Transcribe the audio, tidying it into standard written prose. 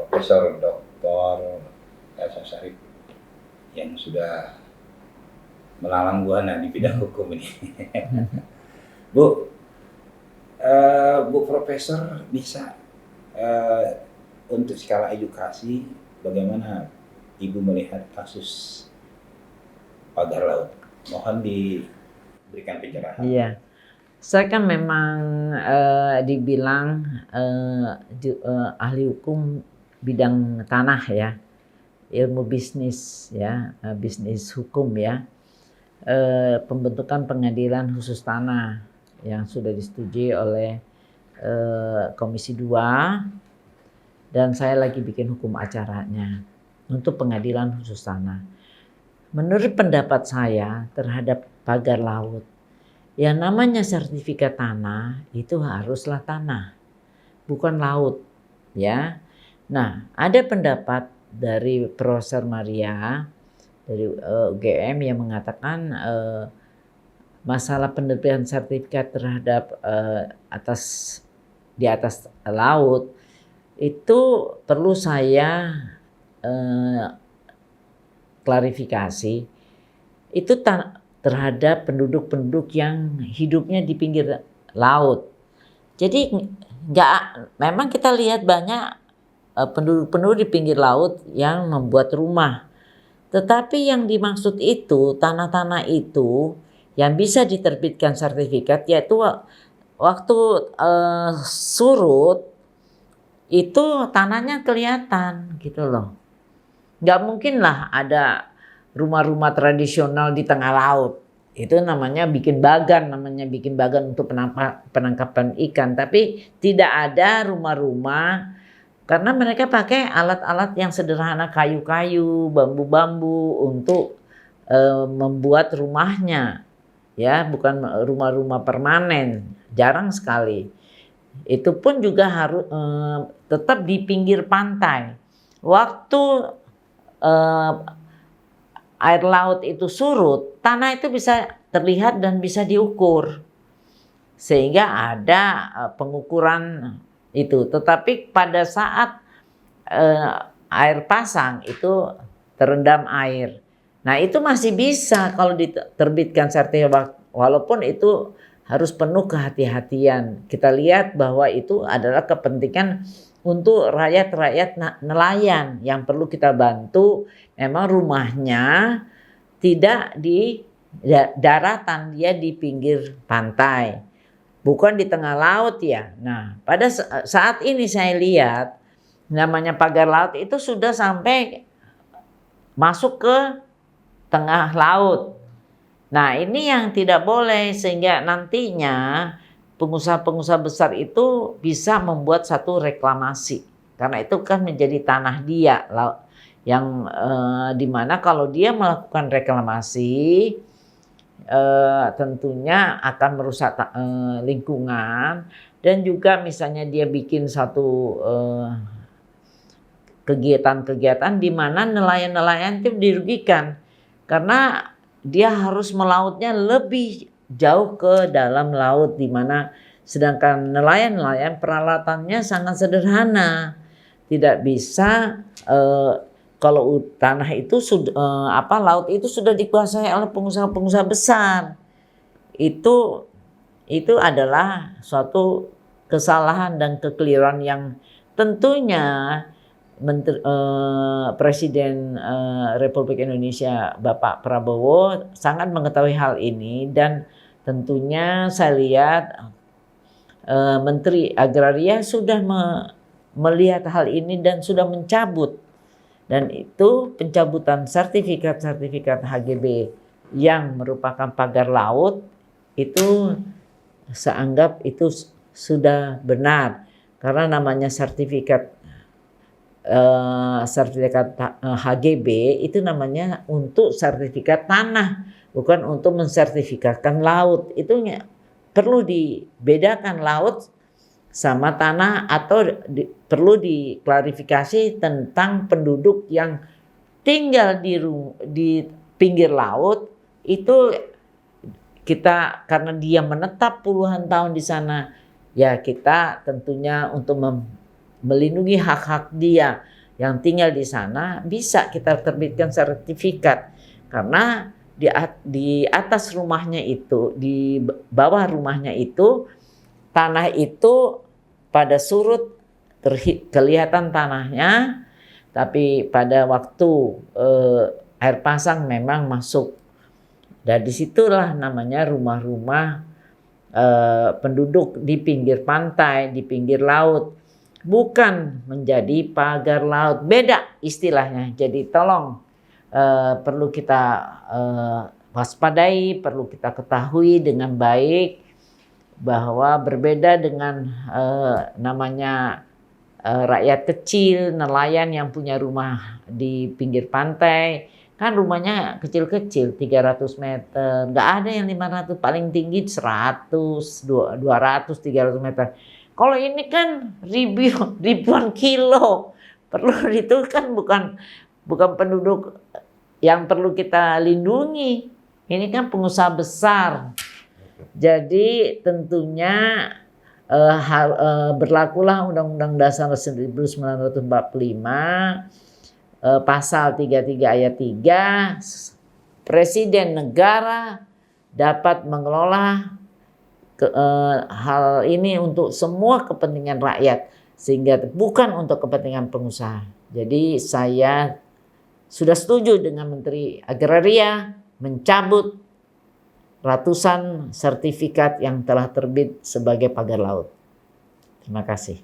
Profesor Dr. Elsa Sharif yang sudah melalang buana di bidang hukum ini. Bu, Bu Profesor bisa untuk skala edukasi bagaimana Ibu melihat kasus pagar laut? Mohon diberikan pencerahan. Iya, saya kan memang dibilang ahli hukum bidang tanah ya, ilmu bisnis ya, bisnis hukum ya, pembentukan pengadilan khusus tanah yang sudah disetujui oleh Komisi 2 dan saya lagi bikin hukum acaranya untuk pengadilan khusus tanah. Menurut pendapat saya terhadap pagar laut, yang namanya sertifikat tanah itu haruslah tanah, bukan laut ya. Nah, ada pendapat dari Profesor Maria dari UGM yang mengatakan masalah penerbitan sertifikat terhadap di atas laut itu perlu saya klarifikasi. Itu terhadap penduduk-penduduk yang hidupnya di pinggir laut. Jadi memang kita lihat banyak penduduk-penduduk di pinggir laut yang membuat rumah. Tetapi yang dimaksud itu tanah-tanah itu yang bisa diterbitkan sertifikat yaitu waktu surut itu tanahnya kelihatan gitu loh. Nggak mungkin lah ada rumah-rumah tradisional di tengah laut. Itu namanya bikin bagan untuk penangkapan ikan. Tapi tidak ada rumah-rumah karena mereka pakai alat-alat yang sederhana, kayu-kayu, bambu-bambu untuk membuat rumahnya. Ya, bukan rumah-rumah permanen, jarang sekali. Itu pun juga harus tetap di pinggir pantai. Waktu air laut itu surut, tanah itu bisa terlihat dan bisa diukur. Sehingga ada pengukuran itu. Tetapi pada saat air pasang itu terendam air. Nah, itu masih bisa kalau diterbitkan sertifikat, walaupun itu harus penuh kehati-hatian. Kita lihat bahwa itu adalah kepentingan untuk rakyat-rakyat nelayan yang perlu kita bantu. Memang rumahnya tidak di daratan, dia di pinggir pantai, bukan di tengah laut ya. Nah, pada saat ini saya lihat namanya pagar laut itu sudah sampai masuk ke tengah laut. Nah, ini yang tidak boleh sehingga nantinya pengusaha-pengusaha besar itu bisa membuat satu reklamasi karena itu kan menjadi tanah dia yang dimana kalau dia melakukan reklamasi tentunya akan merusak lingkungan dan juga misalnya dia bikin satu kegiatan-kegiatan di mana nelayan-nelayan itu dirugikan karena dia harus melautnya lebih jauh ke dalam laut di mana sedangkan nelayan-nelayan peralatannya sangat sederhana. Tidak bisa kalau tanah itu laut itu sudah dikuasai oleh pengusaha-pengusaha besar. Itu adalah suatu kesalahan dan kekeliruan yang tentunya Presiden Republik Indonesia Bapak Prabowo sangat mengetahui hal ini dan tentunya saya lihat Menteri Agraria sudah melihat hal ini dan sudah mencabut, dan itu pencabutan sertifikat HGB yang merupakan pagar laut itu saya anggap itu sudah benar karena namanya sertifikat HGB itu namanya untuk sertifikat tanah, bukan untuk mensertifikatkan laut. Itu perlu dibedakan laut sama tanah atau perlu diklarifikasi tentang penduduk yang tinggal di pinggir laut itu kita karena dia menetap puluhan tahun di sana ya kita tentunya untuk melindungi hak-hak dia. yang tinggal di sana bisa kita terbitkan sertifikat, karena di atas rumahnya itu, di bawah rumahnya itu, tanah itu pada surut kelihatan tanahnya, tapi pada waktu air pasang memang masuk. Dan disitulah namanya rumah-rumah penduduk di pinggir pantai, di pinggir laut, bukan menjadi pagar laut, beda istilahnya. Jadi tolong perlu kita waspadai, perlu kita ketahui dengan baik bahwa berbeda dengan namanya rakyat kecil, nelayan yang punya rumah di pinggir pantai. Kan rumahnya kecil-kecil, 300 meter. Nggak ada yang 500, paling tinggi 100, 200, 300 meter. Kalau ini kan ribuan kilo. Perlu itu kan bukan penduduk yang perlu kita lindungi. Ini kan pengusaha besar. Jadi tentunya berlakulah Undang-Undang Dasar 1945 pasal 33 ayat 3, Presiden negara dapat mengelola hal ini untuk semua kepentingan rakyat, sehingga bukan untuk kepentingan pengusaha. Jadi saya sudah setuju dengan Menteri Agraria mencabut ratusan sertifikat yang telah terbit sebagai pagar laut. Terima kasih.